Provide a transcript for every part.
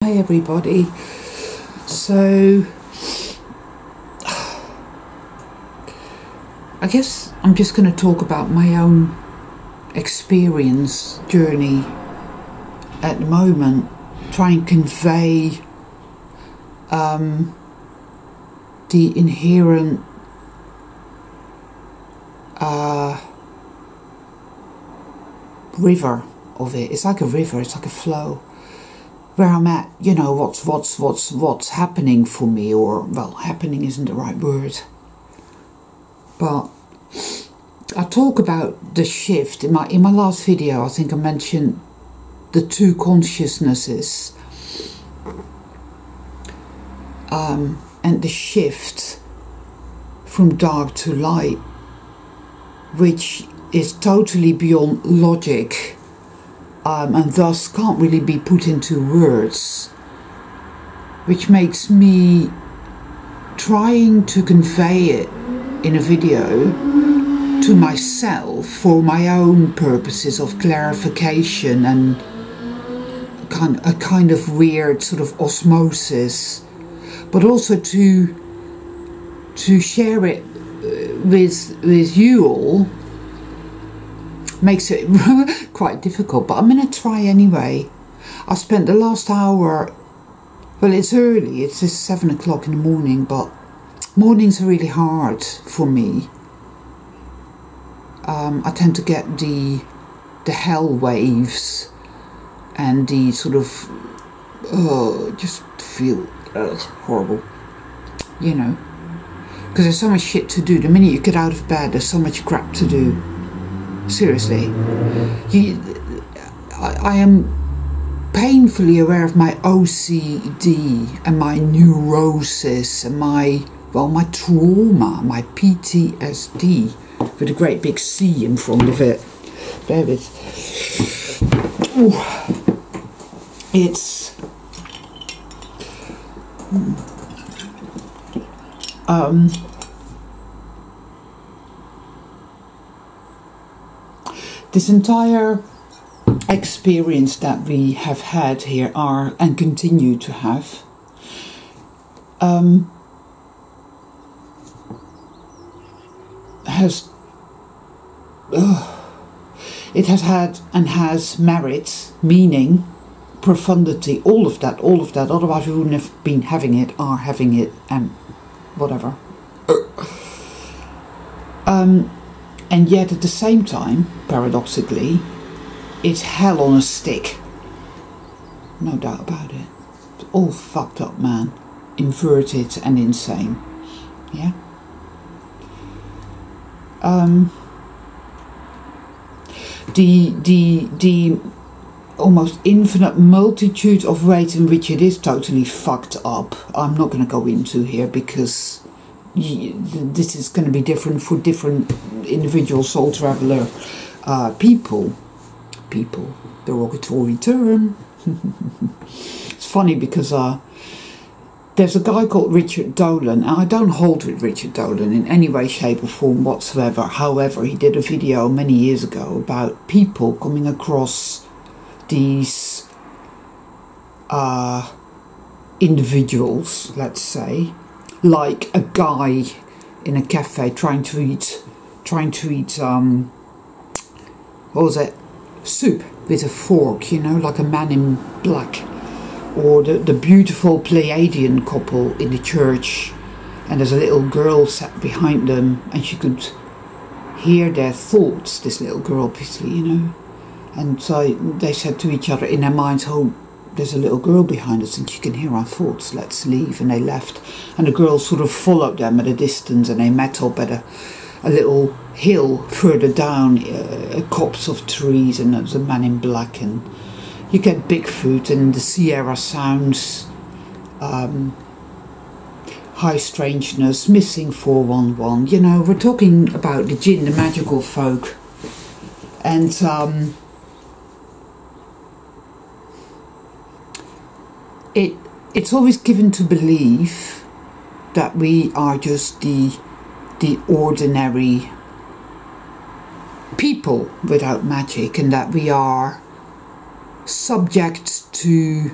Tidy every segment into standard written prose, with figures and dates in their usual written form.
Hi everybody. So I guess I'm just going to talk about my own experience journey at the moment, try and convey the inherent river of it. It's like a river, it's like a flow. Where I'm at, you know, what's happening for me, or, well, happening isn't the right word. But I talk about the shift. In my last video, I think I mentioned the two consciousnesses. And the shift from dark to light, which is totally beyond logic. And thus can't really be put into words, which makes me trying to convey it in a video to myself for my own purposes of clarification and a kind of weird sort of osmosis, but also to share it with you all. Makes it quite difficult, but I'm going to try anyway. I spent the last hour, well, it's early, it's just 7 o'clock in the morning, but mornings are really hard for me. I tend to get the hell waves and the sort of, just feel horrible, you know, because there's so much shit to do. The minute you get out of bed, there's so much crap to do. Seriously, I am painfully aware of my OCD and my neurosis and my trauma, my PTSD, with a great big C in front of it. Bear with. Ooh. It's this entire experience that we have had here and continue to have it has had and has merit, meaning, profundity, all of that, otherwise we wouldn't have been having it, are having it, and whatever. And yet at the same time, paradoxically, it's hell on a stick. No doubt about it. It's all fucked up, man. Inverted and insane. Yeah? The almost infinite multitude of ways in which it is totally fucked up, I'm not going to go into here, because this is going to be different for different individual soul traveller people, derogatory term. It's funny because there's a guy called Richard Dolan, and I don't hold with Richard Dolan in any way, shape or form whatsoever. However, he did a video many years ago about people coming across these individuals, let's say, like a guy in a cafe trying to eat what was it, soup with a fork, you know, like a man in black, or the beautiful Pleiadian couple in the church, and there's a little girl sat behind them, and she could hear their thoughts, this little girl obviously, you know, and so they said to each other in their minds, oh, there's a little girl behind us and she can hear our thoughts, let's leave. And they left, and the girl sort of followed them at a distance, and they met up at a little hill further down, a copse of trees, and there was a man in black, and you get Bigfoot and the Sierra sounds, high strangeness, missing 411, you know, we're talking about the jinn, the magical folk, and it's always given to believe that we are just the ordinary people without magic, and that we are subject to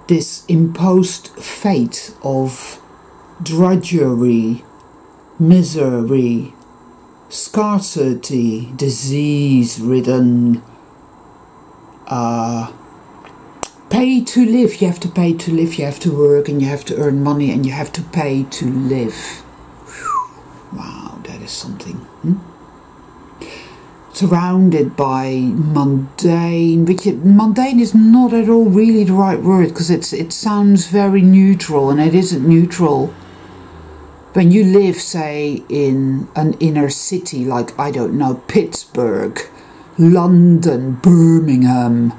this imposed fate of drudgery, misery, scarcity, disease-ridden, pay to live. You have to pay to live, you have to work, and you have to earn money, and you have to pay to live. Whew. Wow, that is something. Surrounded by mundane, which mundane is not at all really the right word, because it sounds very neutral, and it isn't neutral. When you live, say, in an inner city like, I don't know, Pittsburgh, London, Birmingham,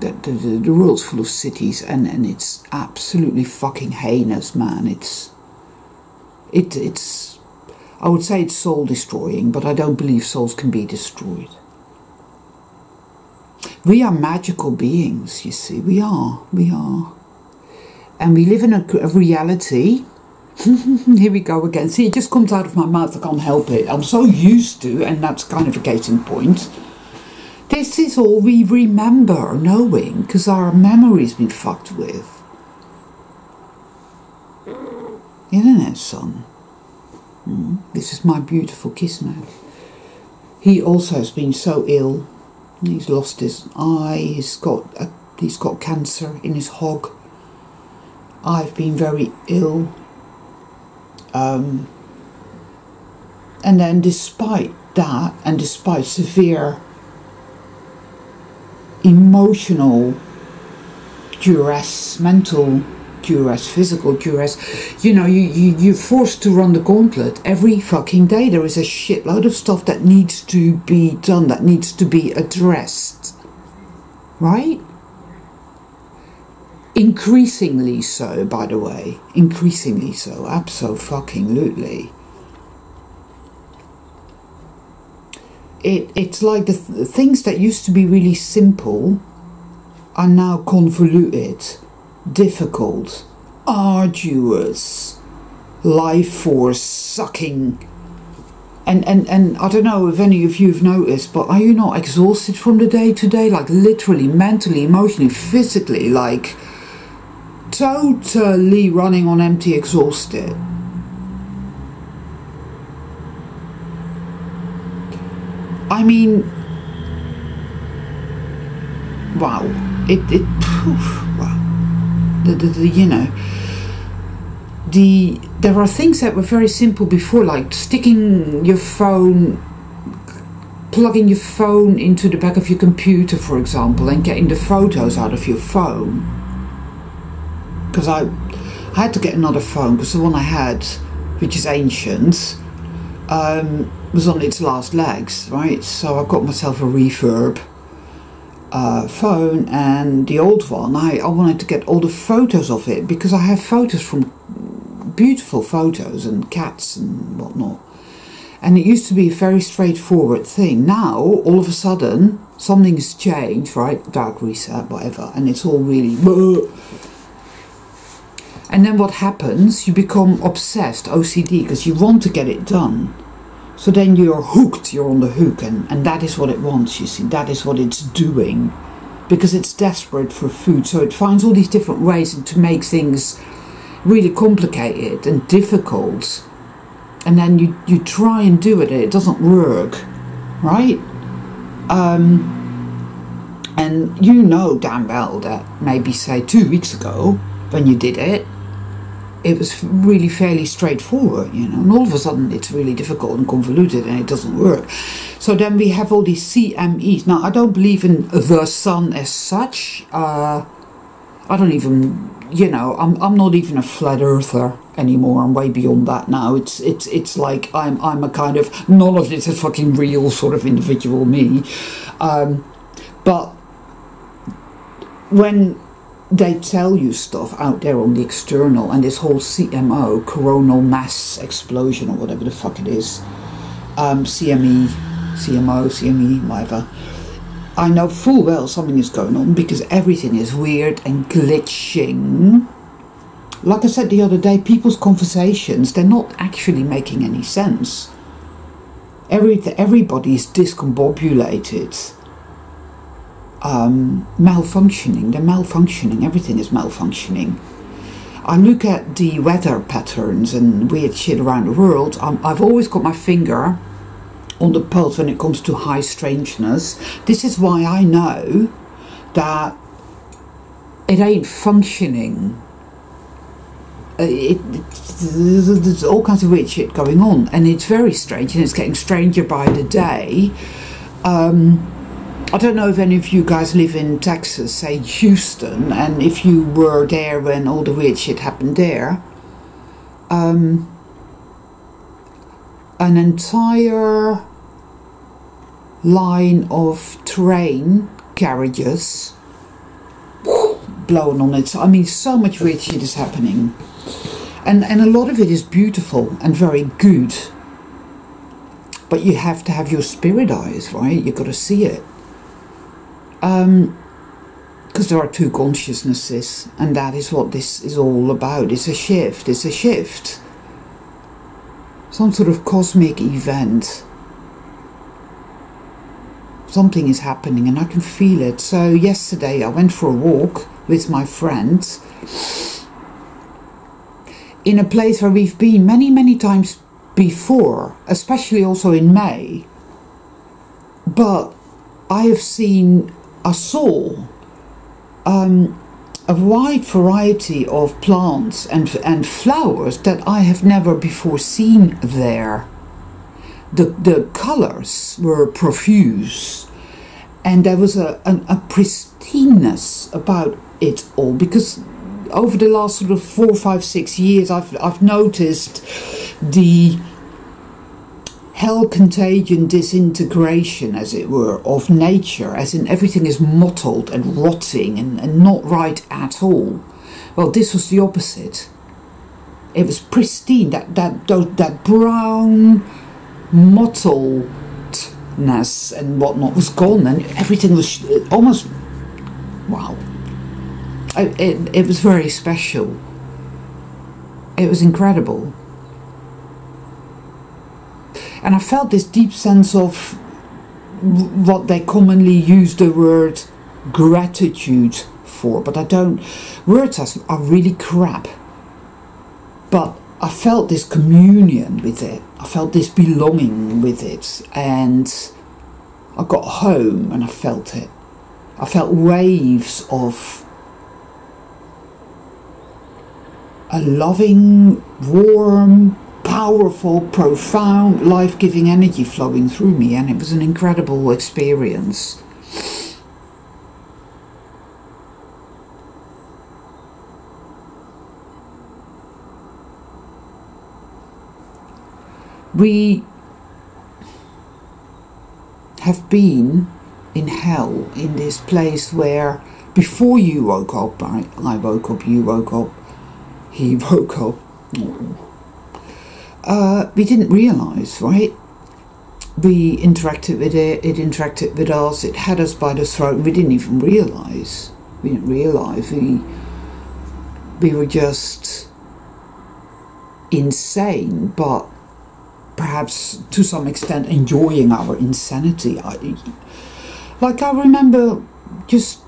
the world's full of cities, and it's absolutely fucking heinous, man. It's I would say it's soul destroying, but I don't believe souls can be destroyed. We are magical beings, you see. We are. And we live in a reality. Here we go again. See, it just comes out of my mouth. I can't help it. I'm so used to, and that's kind of a case in point. This is all we remember knowing, because our memory's been fucked with. Isn't it, son? This is my beautiful Kismet. He also has been so ill. He's lost his eye. He's got cancer in his hog. I've been very ill. And then despite that, and despite severe emotional duress, mental duress, physical duress, you know, you're forced to run the gauntlet every fucking day. There is a shitload of stuff that needs to be done, that needs to be addressed, right? Increasingly so, by the way. Increasingly so, abso-fucking-lutely. It's like the things that used to be really simple are now convoluted, difficult, arduous, life force sucking. And I don't know if any of you have noticed, but are you not exhausted from the day to day? Like literally, mentally, emotionally, physically, like totally running on empty, exhausted. I mean, wow, wow. You know, there are things that were very simple before, like sticking your phone, plugging your phone into the back of your computer, for example, and getting the photos out of your phone. Because I had to get another phone, because the one I had, which is ancient, was on its last legs, right? So I got myself a refurb phone, and the old one, I wanted to get all the photos of it, because I have photos from beautiful photos and cats and whatnot. And it used to be a very straightforward thing. Now, all of a sudden, something's changed, right? Dark reset, whatever, and it's all really... And then what happens? You become obsessed, OCD, because you want to get it done. So then you're hooked, you're on the hook, and that is what it wants, you see. That is what it's doing, because it's desperate for food. So it finds all these different ways to make things really complicated and difficult. And then you try and do it, and it doesn't work, right? And you know damn well that maybe, say, 2 weeks ago, when you did it, it was really fairly straightforward, you know, and all of a sudden it's really difficult and convoluted and it doesn't work. So then we have all these CMEs. Now, I don't believe in the sun as such. I don't even, you know, I'm not even a flat earther anymore. I'm way beyond that now. It's like I'm a kind of, none of this is fucking real sort of individual me. But when they tell you stuff out there on the external, and this whole CMO, coronal mass explosion, or whatever the fuck it is, CME, CMO, CME, whatever, I know full well something is going on, because everything is weird and glitching. Like I said the other day, people's conversations, they're not actually making any sense. Everybody is discombobulated. malfunctioning. They're malfunctioning. Everything is malfunctioning. I look at the weather patterns and weird shit around the world. I've always got my finger on the pulse when it comes to high strangeness. This is why I know that it ain't functioning. There's all kinds of weird shit going on, and it's very strange, and it's getting stranger by the day. I don't know if any of you guys live in Texas, say Houston, and if you were there when all the weird shit happened there. An entire line of train carriages blown on it. I mean, so much weird shit is happening. And a lot of it is beautiful and very good. But you have to have your spirit eyes, right? You've got to see it. Because there are two consciousnesses, and that is what this is all about. It's a shift. It's a shift. Some sort of cosmic event. Something is happening, and I can feel it. So yesterday I went for a walk with my friends in a place where we've been many times before, especially also in May. But I have seen, I saw a wide variety of plants and flowers that I have never before seen there. The colours were profuse, and there was a pristineness about it all, because over the last sort of 4, 5, 6 years I've noticed the hell contagion disintegration, as it were, of nature, as in everything is mottled and rotting and not right at all. Well, this was the opposite. It was pristine. That brown mottledness and whatnot was gone, and everything was almost, wow. It was very special. It was incredible. And I felt this deep sense of what they commonly use the word gratitude for, but I don't. Words are really crap. But I felt this communion with it. I felt this belonging with it. And I got home and I felt it. I felt waves of a loving, warm, powerful, profound, life-giving energy flowing through me, and it was an incredible experience. We have been in hell, in this place where before you woke up, I woke up, you woke up, he woke up. We didn't realise, right? We interacted with it, it interacted with us, it had us by the throat, and we didn't even realise. We didn't realise. We were just insane, but perhaps to some extent enjoying our insanity. I remember just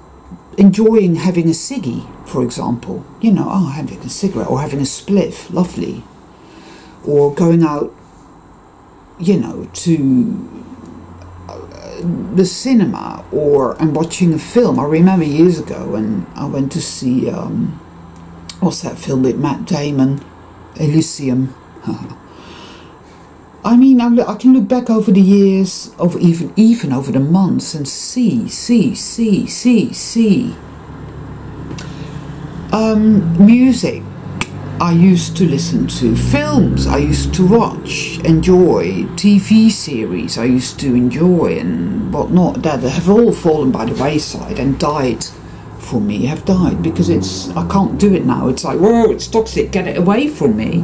enjoying having a ciggy, for example. You know, having a cigarette or having a spliff, lovely. Or going out, you know, to the cinema and watching a film. I remember years ago when I went to see, what's that film with Matt Damon? Elysium. I mean, I can look back over the years, of even over the months, and see. Music I used to listen to, films I used to watch, enjoy, TV series I used to enjoy and whatnot, that have all fallen by the wayside and died for me, have died, because I can't do it now. It's like, whoa, it's toxic, get it away from me.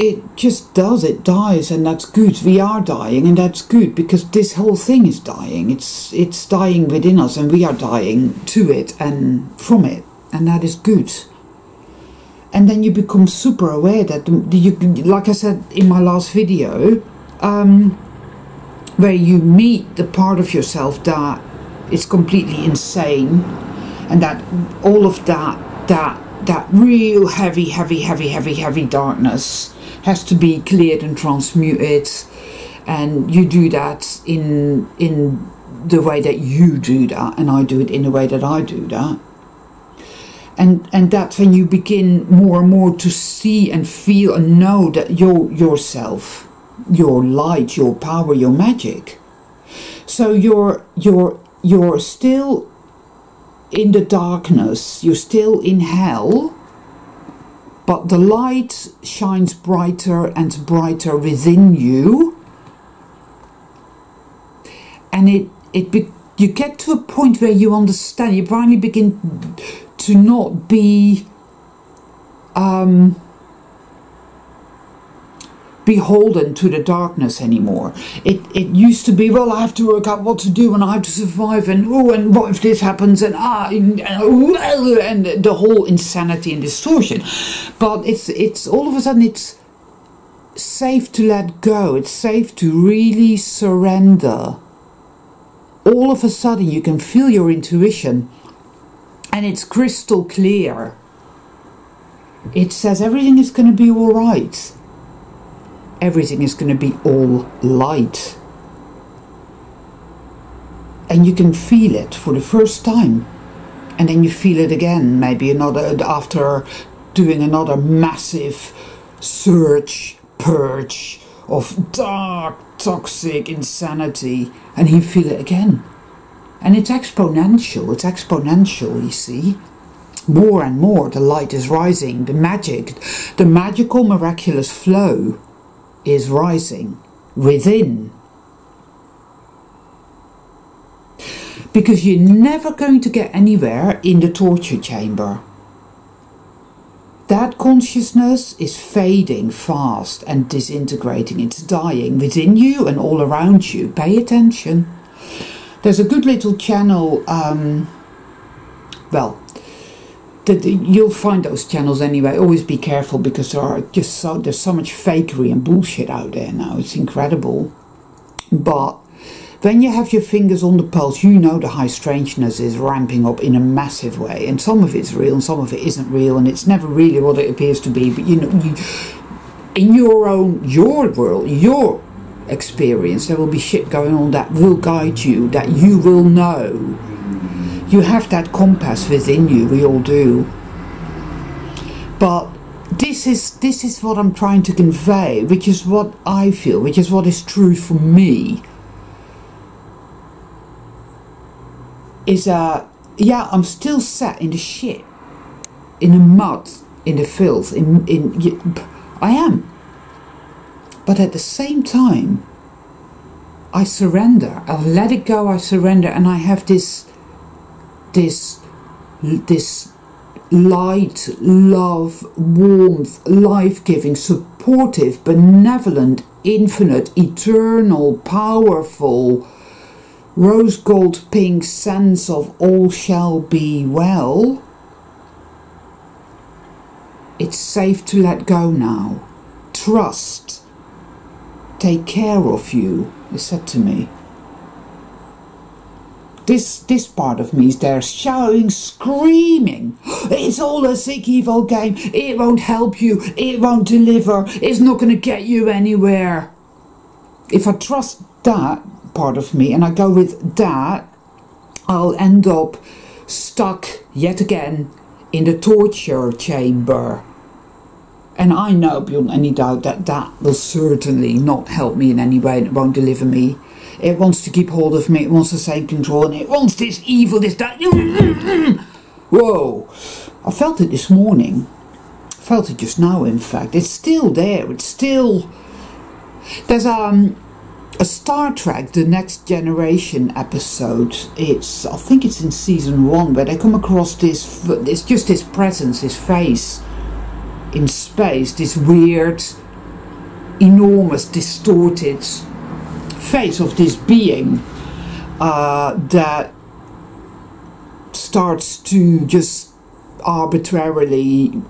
It just does, it dies, and that's good. We are dying, and that's good, because this whole thing is dying. It's dying within us, and we are dying to it and from it, and that is good. And then you become super aware that you, like I said in my last video, where you meet the part of yourself that is completely insane, and that all of that real heavy darkness has to be cleared and transmuted. And you do that in the way that you do that, and I do it in the way that I do that. And that's when you begin more and more to see and feel and know that you're yourself, your light, your power, your magic. So you're still in the darkness, you're still in hell, but the light shines brighter and brighter within you. And you get to a point where you understand, you finally begin to not be beholden to the darkness anymore. It used to be, well, I have to work out what to do and I have to survive, and oh, and what if this happens, and the whole insanity and distortion. But it's all of a sudden it's safe to let go. It's safe to really surrender. All of a sudden you can feel your intuition, and it's crystal clear. It says everything is going to be all right. Everything is going to be all light. And you can feel it for the first time. And then you feel it again, maybe after doing another massive purge of dark, toxic insanity. And you feel it again. And it's exponential. It's exponential, you see. More and more the light is rising. The magical, miraculous flow is rising within. Because you're never going to get anywhere in the torture chamber. That consciousness is fading fast and disintegrating. It's dying within you and all around you. Pay attention. There's a good little channel, you'll find those channels anyway. Always be careful, because there's so much fakery and bullshit out there now. It's incredible. But when you have your fingers on the pulse, you know the high strangeness is ramping up in a massive way. And some of it's real and some of it isn't real, and it's never really what it appears to be. But in your world, your experience, there will be shit going on that will guide you, that you will know. You have that compass within you, we all do. But this is what I'm trying to convey, which is what I feel, which is what is true for me. I'm still sat in the shit, in the mud, in the filth, I am. But at the same time, I surrender. I let it go, I surrender, and I have this light, love, warmth, life-giving, supportive, benevolent, infinite, eternal, powerful, rose gold pink sense of all shall be well. It's safe to let go now. Trust. Take care of you, he said to me. This part of me is there shouting, screaming, it's all a sick, evil game, it won't help you, it won't deliver, it's not going to get you anywhere. If I trust that part of me and I go with that, I'll end up stuck yet again in the torture chamber. And I know beyond any doubt that will certainly not help me in any way, and it won't deliver me. It wants to keep hold of me, it wants to stay in control, and it wants this evil, this, that. Whoa! I felt it this morning. I felt it just now, in fact. It's still there, it's still... There's a Star Trek, The Next Generation episode. I think it's in season 1, where they come across this, it's just this presence, this face in space, this weird, enormous, distorted face of this being that starts to just arbitrarily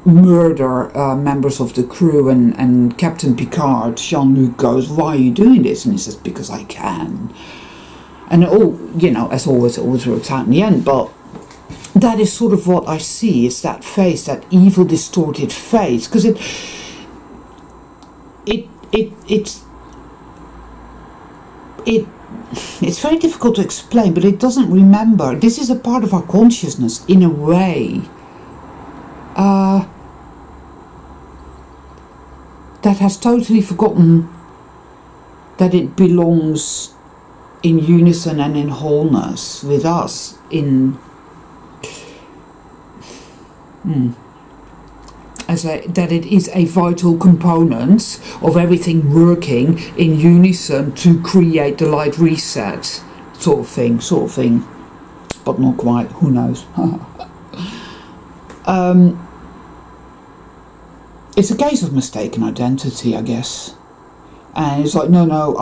murder members of the crew, and Captain Picard, Jean-Luc, goes, why are you doing this? And he says, because I can. And it all, you know, as always, it always works out in the end, but that is sort of what I see, is that face, that evil, distorted face, because it's very difficult to explain, but it doesn't remember. This is a part of our consciousness, in a way, that has totally forgotten that it belongs in unison and in wholeness with us, that it is a vital component of everything working in unison to create the light reset, sort of thing, but not quite, who knows. It's a case of mistaken identity, I guess, and it's like, no,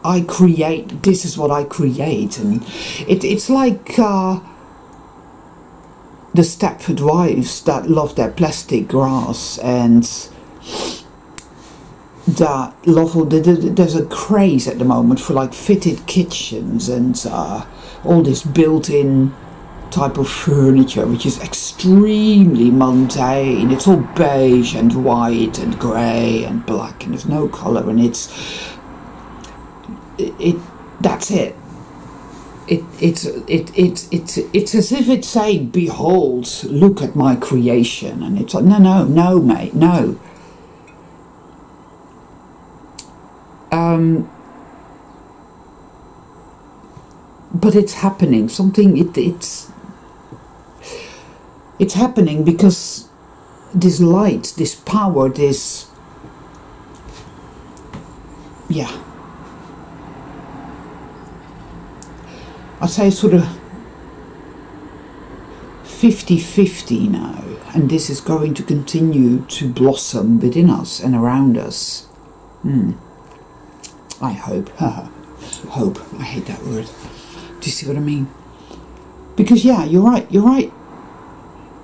I create, this is what I create, and it's like the Stepford wives that love their plastic grass, and that love, there's a craze at the moment for like fitted kitchens and all this built-in type of furniture, which is extremely mundane. It's all beige and white and grey and black, and there's no colour, and that's it. It's as if it's saying, behold, look at my creation, and it's like, no, mate, no. But it's happening. It's happening because this light, this power, this, yeah, I'd say sort of 50-50 now, and this is going to continue to blossom within us and around us. I hope. Hope. I hate that word. Do you see what I mean? Because yeah, you're right.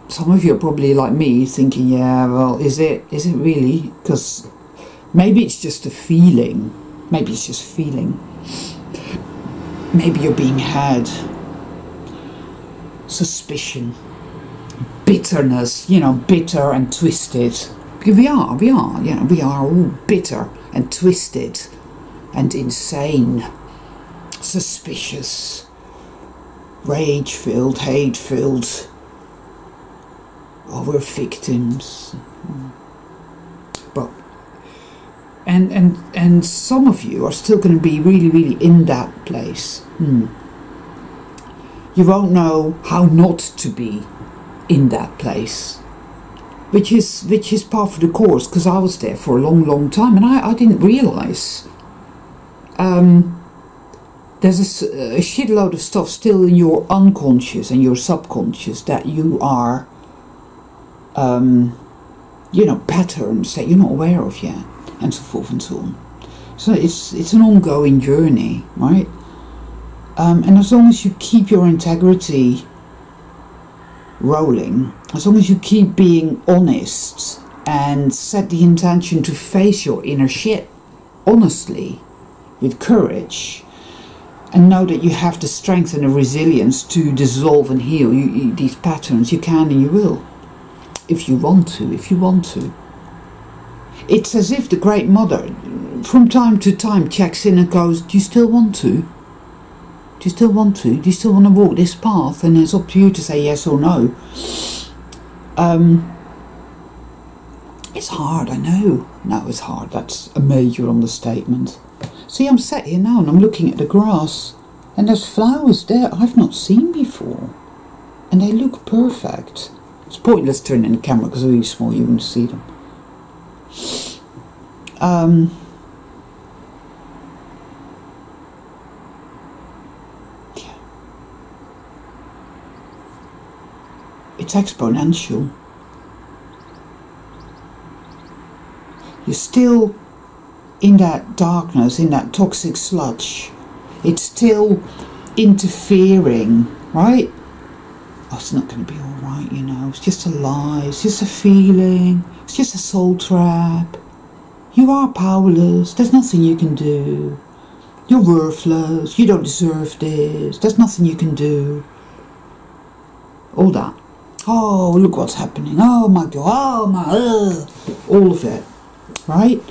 Some of you are probably like me, thinking, yeah, well, is it really? Because maybe it's just a feeling. Maybe it's just feeling. Maybe you're being had. Suspicion. Bitterness, bitter and twisted. Because we are, we are all bitter and twisted and insane. Suspicious. Rage-filled, hate-filled. Oh, we're victims. But and some of you are still going to be really, really in that place. You won't know how not to be in that place, which is part of the course, because I was there for a long, long time, and I didn't realise. There's a shitload of stuff still in your unconscious and your subconscious that you are, patterns that you're not aware of yet, and so forth and so on. So it's an ongoing journey, right? And as long as you keep your integrity rolling, as long as you keep being honest and set the intention to face your inner shit honestly, with courage, and know that you have the strength and the resilience to dissolve and heal these patterns, you can and you will. If you want to. It's as if the Great Mother, from time to time, checks in and goes, do you still want to? Do you still want to? Do you still want to walk this path? And it's up to you to say yes or no. It's hard, I know. No, it's hard. That's a major understatement. See, I'm sat here now and I'm looking at the grass, and there's flowers there I've not seen before. And they look perfect. It's pointless turning the camera because they're really small, you wouldn't see them. Yeah. It's exponential. You're still in that darkness, in that toxic sludge. It's still interfering, right? Oh, it's not going to be all right. right, you know. It's just a lie. It's just a feeling. It's just a soul trap. You are powerless. There's nothing you can do. You're worthless. You don't deserve this. There's nothing you can do. All that. Oh, look what's happening. Oh my God. Oh my. All of it. Right?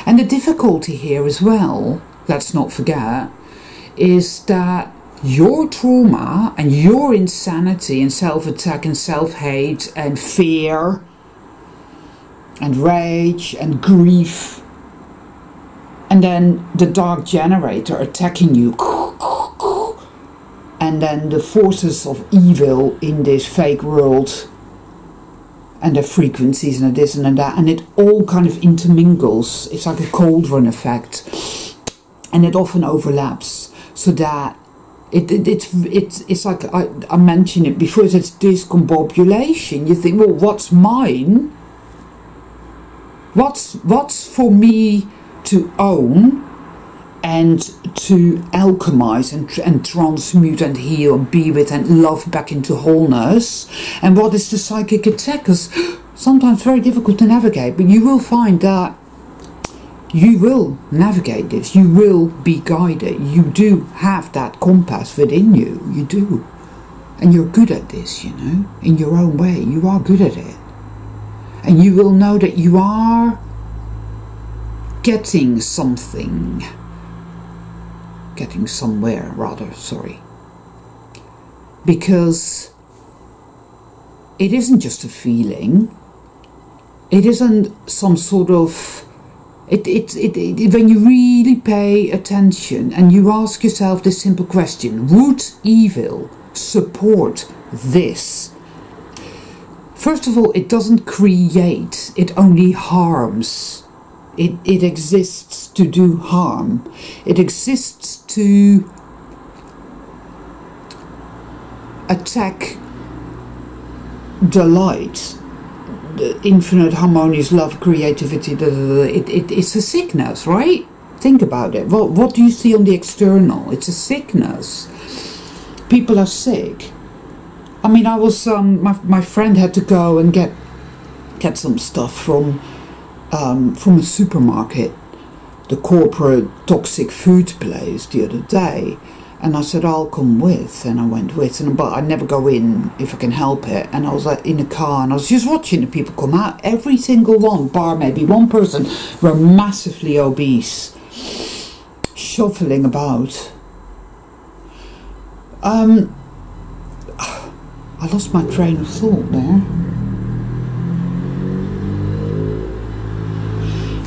And the difficulty here as well, let's not forget, is that your trauma and your insanity and self-attack and self-hate and fear and rage and grief, and then the dark generator attacking you, and then the forces of evil in this fake world and the frequencies and the this and the that, and it all kind of intermingles. It's like a cauldron effect, and it often overlaps, so that it's like I mentioned it before. It's discombobulation. You think, well, what's mine? What's for me to own and to alchemize and transmute and heal and be with and love back into wholeness? And what is the psychic attack? Because sometimes very difficult to navigate, but you will find that you will navigate this. You will be guided. You do have that compass within you. You do. And you're good at this, you know, in your own way. You are good at it. And you will know that you are getting something. Getting somewhere, rather, sorry. Because it isn't just a feeling. It isn't some sort of... when you really pay attention and you ask yourself this simple question, would evil support this? First of all, it doesn't create, it only harms. It exists to do harm. It exists to attack the light, the infinite harmonious love, creativity. It's a sickness, right? Think about it. What do you see on the external? It's a sickness. People are sick. I mean, I was my friend had to go and get some stuff from a supermarket, the corporate toxic food place, the other day, and I said I'll come with, and I went with, but I never go in if I can help it. And I was like in the car, and I was just watching the people come out. Every single one, bar maybe one person, were massively obese, shuffling about. I lost my train of thought there.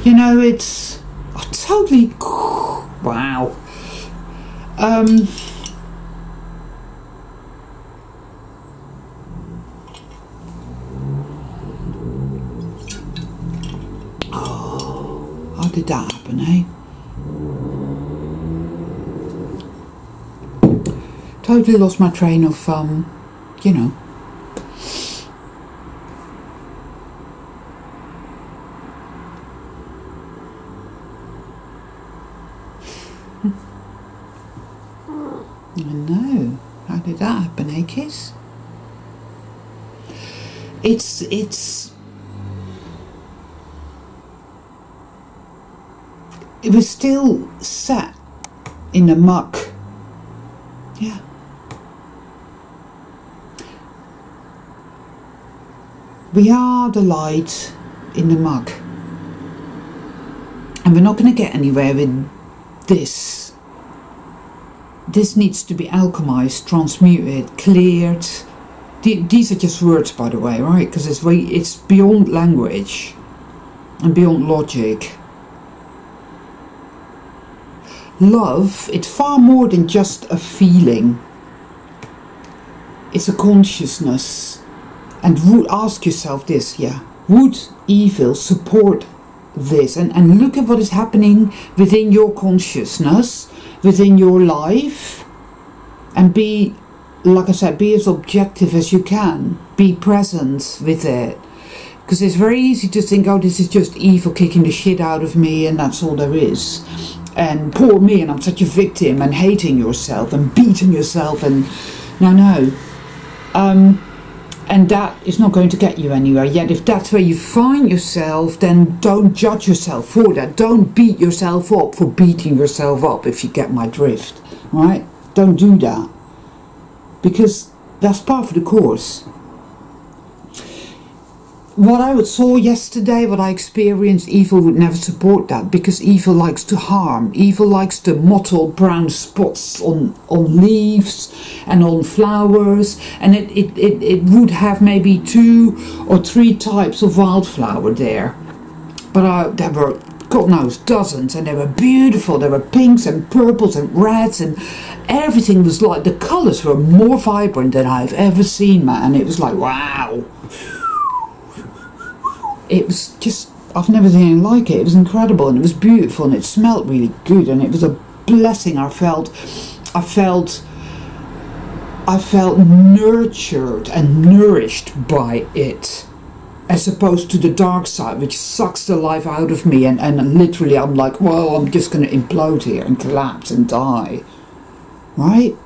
You know, it's totally wow. Oh, how did that happen, eh? Totally lost my train of you know. I know. How did that happen, eh, Kiss? It was still sat in the muck. Yeah. We are the light in the muck. And we're not going to get anywhere with this. This needs to be alchemized, transmuted, cleared. These are just words, by the way, right? Because it's beyond language and beyond logic. Love, it's far more than just a feeling. It's a consciousness. And ask yourself this, yeah. Would evil support this? And look at what is happening within your consciousness, within your life, and be, like I said, be as objective as you can. Be present with it. Because it's very easy to think, oh, this is just evil kicking the shit out of me and that's all there is. And poor me, and I'm such a victim, and hating yourself and beating yourself, and no. And that is not going to get you anywhere. Yet if that's where you find yourself, then don't judge yourself for that. Don't beat yourself up for beating yourself up, if you get my drift. Right? Don't do that. Because that's part of the course. What I saw yesterday, what I experienced, evil would never support that, because evil likes to harm. Evil likes the mottled brown spots on leaves and on flowers, and it would have maybe 2 or 3 types of wildflower there. But there were, God knows, dozens, and they were beautiful. There were pinks and purples and reds, and everything was like, the colours were more vibrant than I've ever seen, man. It was like, wow. It was just, I've never seen anything like it. It was incredible, and it was beautiful, and it smelled really good, and it was a blessing. I felt nurtured and nourished by it, as opposed to the dark side, which sucks the life out of me, and literally I'm like, well, I'm just going to implode here and collapse and die. Right?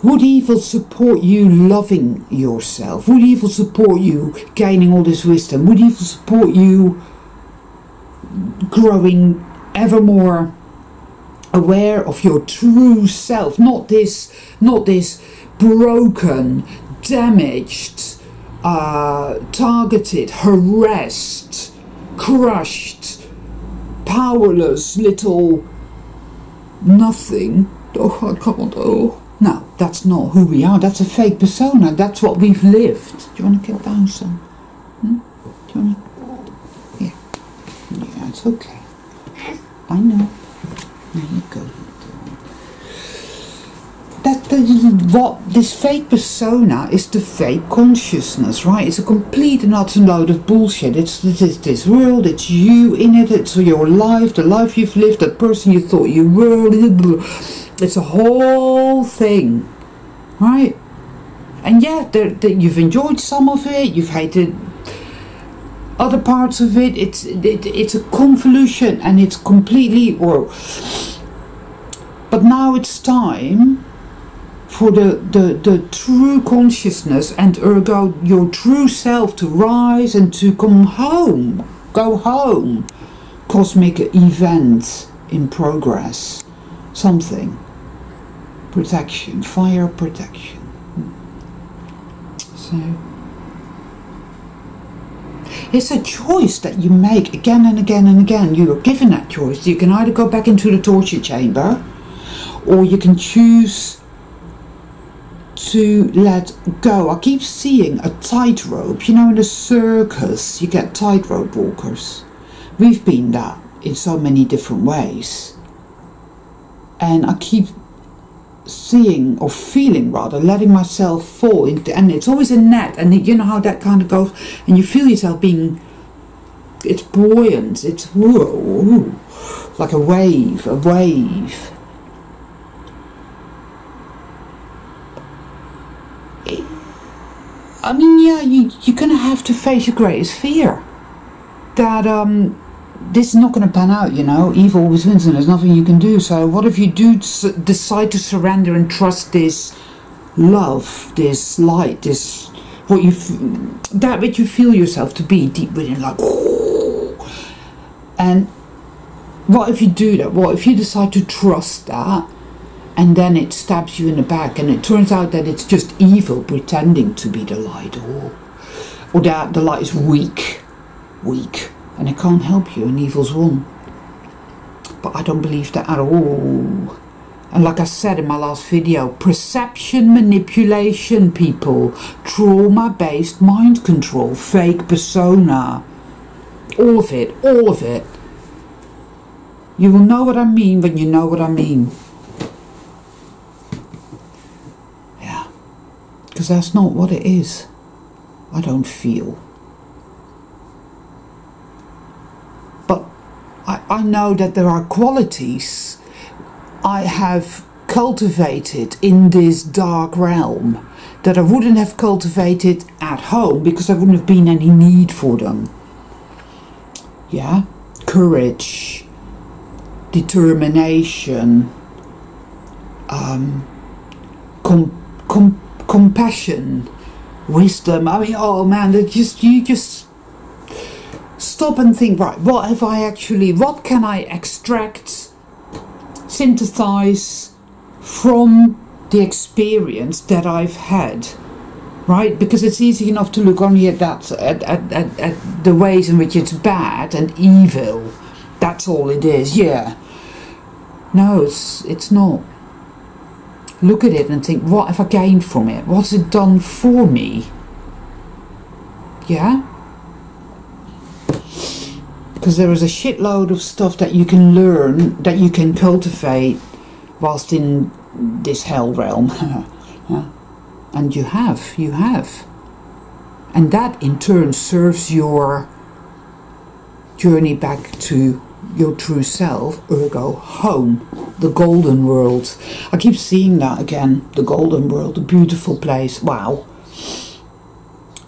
Would evil support you loving yourself? Would evil support you gaining all this wisdom? Would evil support you growing ever more aware of your true self? Not this broken, damaged, targeted, harassed, crushed, powerless little nothing. Oh, I can't. Oh. No, that's not who we are. That's a fake persona. That's what we've lived. Do you want to get down some? Do you want to? Yeah. Yeah, it's okay. I know. There you go. What this fake persona is, the fake consciousness, right? It's a complete and utter load of bullshit. It's this world, it's you in it, it's your life, the life you've lived, that person you thought you were. It's a whole thing, right? And yeah, you've enjoyed some of it, you've hated other parts of it. It's a convolution, and it's completely, but now it's time for the true consciousness, and ergo your true self, to rise and to come home. Go home. Cosmic event in progress. Something. Protection. Fire protection. So it's a choice that you make again and again and again. You are given that choice. You can either go back into the torture chamber, or you can choose to let go. I keep seeing a tightrope. You know, in a circus you get tightrope walkers. We've been that in so many different ways, and I keep seeing, or feeling rather, letting myself fall into, and it's always a net, and you know how that kind of goes, and you feel yourself being, it's buoyant, it's whoa, like a wave. I mean, yeah, you're going to have to face your greatest fear. That this is not going to pan out, you know. Evil always wins, and there's nothing you can do. So what if you do decide to surrender and trust this love, this light, this that which you feel yourself to be deep within, like, and what if you do that? What if you decide to trust that, and then it stabs you in the back, and it turns out that it's just evil pretending to be the light, or that the light is weak, and it can't help you, and evil's won. But I don't believe that at all. And like I said in my last video, perception manipulation, people, trauma-based mind control, fake persona, all of it. You will know what I mean when you know what I mean. Because that's not what it is. I don't feel. But I know that there are qualities I have cultivated in this dark realm that I wouldn't have cultivated at home, because there wouldn't have been any need for them. Yeah? Courage, determination, compassion, wisdom. I mean, oh man, you just stop and think, right, what can I extract, synthesize from the experience that I've had, right? Because it's easy enough to look only at the ways in which it's bad and evil. That's all it is, yeah. No, it's not. Look at it and think, what have I gained from it? What's it done for me? Yeah? Because there is a shitload of stuff that you can learn, that you can cultivate whilst in this hell realm. Yeah? And you have. And that in turn serves your journey back to your true self, ergo home, the golden world. I keep seeing that again, the golden world, the beautiful place. Wow,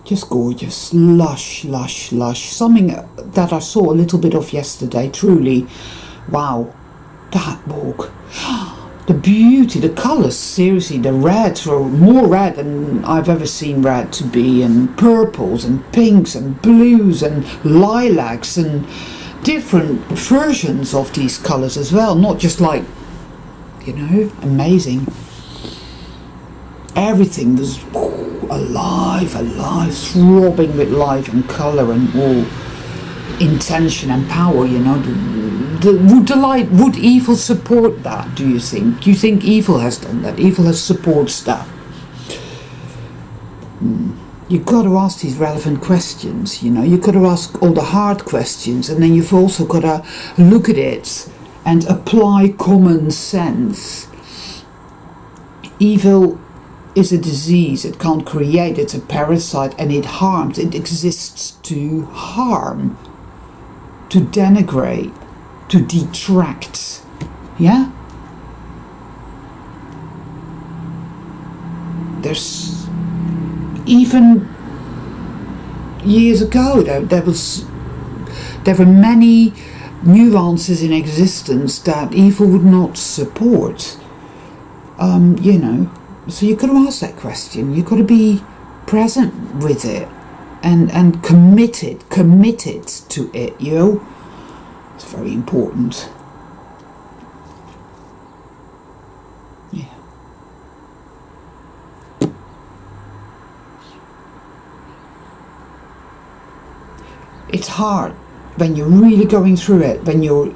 just gorgeous, lush, lush, lush. Something that I saw a little bit of yesterday. Truly, wow, that walk, the beauty, the colours. Seriously, the reds were more red than I've ever seen red to be, and purples and pinks and blues and lilacs and different versions of these colours as well, not just like, you know, amazing. Everything was alive, throbbing with life and colour and intention and power, you know. Would evil support that, do you think? Do you think evil has done that? Evil supports that? You've got to ask these relevant questions, you know. You've got to ask all the hard questions, and then you've also got to look at it and apply common sense. Evil is a disease. It can't create. It's a parasite, and it harms. It exists to harm, to denigrate, to detract. Yeah? There's even years ago there were many nuances in existence that evil would not support, you know. So you've got to ask that question. You've got to be present with it and committed to it, you know. It's very important. Yeah. It's hard when you're really going through it, when you're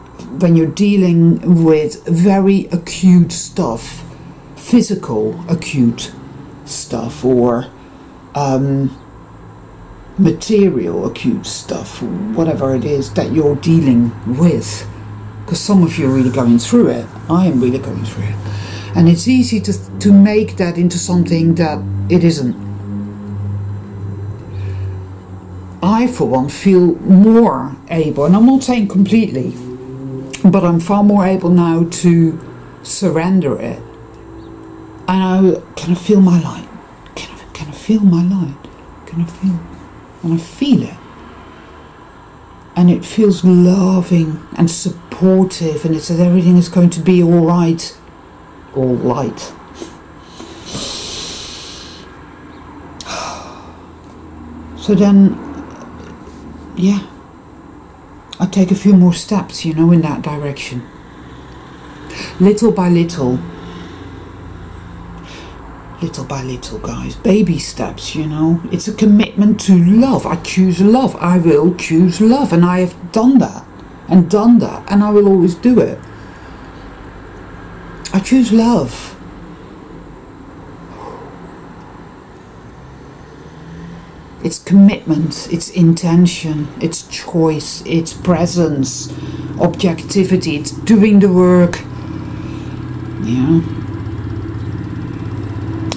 dealing with very acute stuff, physical acute stuff, or material acute stuff, whatever it is that you're dealing with. Because some of you are really going through it. I am really going through it. And it's easy to make that into something that it isn't. I, for one, feel more able, and I'm not saying completely, but I'm far more able now to surrender it. And I can feel my light. Can I feel my light? Can I feel? And I feel it. And it feels loving and supportive, and it says everything is going to be all right. All light. So then, yeah, I take a few more steps, you know, in that direction. Little by little, guys. Baby steps, you know. It's a commitment to love. I choose love. I will choose love. And I have done that. And I will always do it. I choose love. It's commitment, it's intention, it's choice, it's presence, objectivity, it's doing the work. Yeah.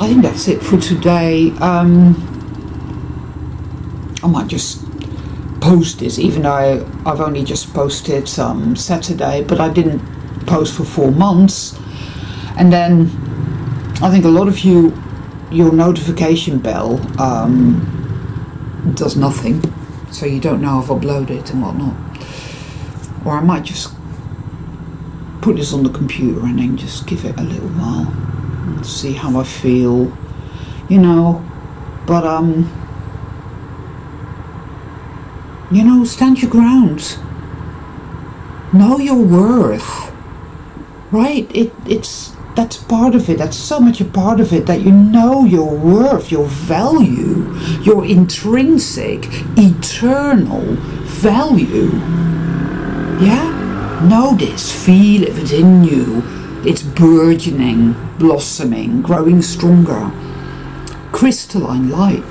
I think that's it for today. I might just post this, even though I've only just posted Saturday, but I didn't post for 4 months. And then I think a lot of you, your notification bell does nothing, so you don't know I've uploaded and whatnot. Or I might just put this on the computer and then just give it a little while and see how I feel. you know, but you know, stand your ground. Know your worth, right? That's part of it. That's so much a part of it, that you know your worth, your value, your intrinsic, eternal value. Yeah? Know this, feel it within you. It's burgeoning, blossoming, growing stronger. Crystalline light.